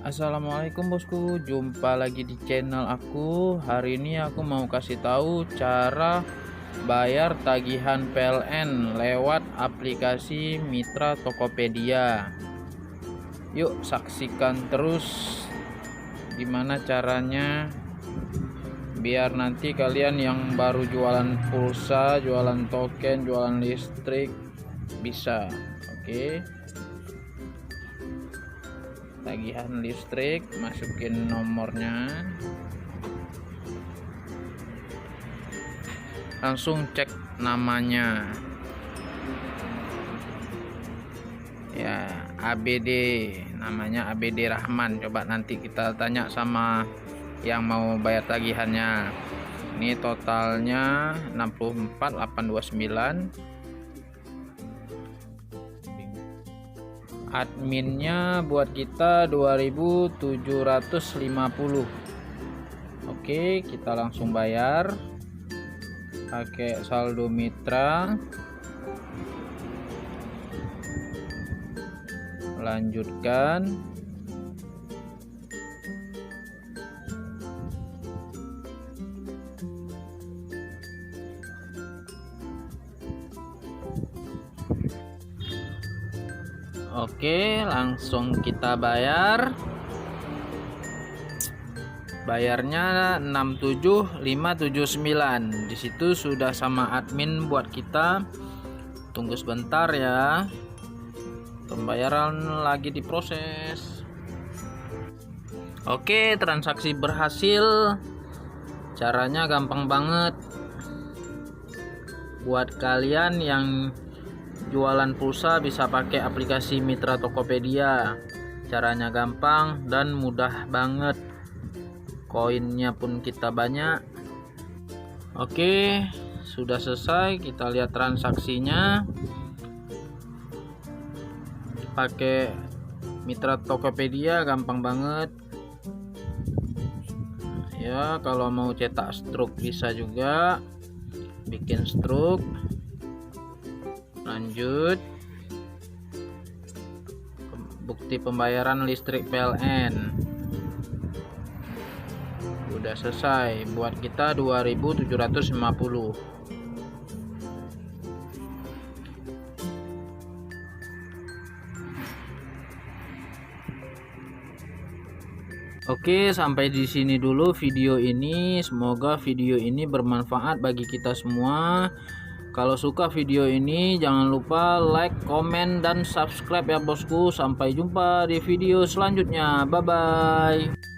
Assalamualaikum bosku, jumpa lagi di channel aku. Hari ini aku mau kasih tahu cara bayar tagihan PLN lewat aplikasi Mitra Tokopedia. Yuk saksikan terus gimana caranya biar nanti kalian yang baru jualan pulsa, jualan token, jualan listrik bisa. Oke. Tagihan listrik, masukin nomornya, langsung cek namanya ya, ABD, namanya ABD Rahman. Coba nanti kita tanya sama yang mau bayar tagihannya. Ini totalnya 64.829. Adminnya buat kita 2.750. Oke, kita langsung bayar pakai saldo Mitra. Lanjutkan. Oke, langsung kita bayar. Bayarnya 67.579. Di situ sudah sama admin buat kita. Tunggu sebentar ya. Pembayaran lagi diproses. Oke, transaksi berhasil. Caranya gampang banget. Buat kalian yang jualan pulsa bisa pakai aplikasi Mitra Tokopedia. Caranya gampang dan mudah banget. Koinnya pun kita banyak. Oke, sudah selesai. Kita lihat transaksinya. Pakai Mitra Tokopedia gampang banget. Ya, kalau mau cetak struk bisa juga. Bikin struk. Lanjut, bukti pembayaran listrik PLN udah selesai, buat kita 2.750. Oke, sampai di sini dulu video ini. Semoga video ini bermanfaat bagi kita semua. Kalau suka video ini jangan lupa like, komen, dan subscribe ya bosku. Sampai jumpa di video selanjutnya. Bye bye.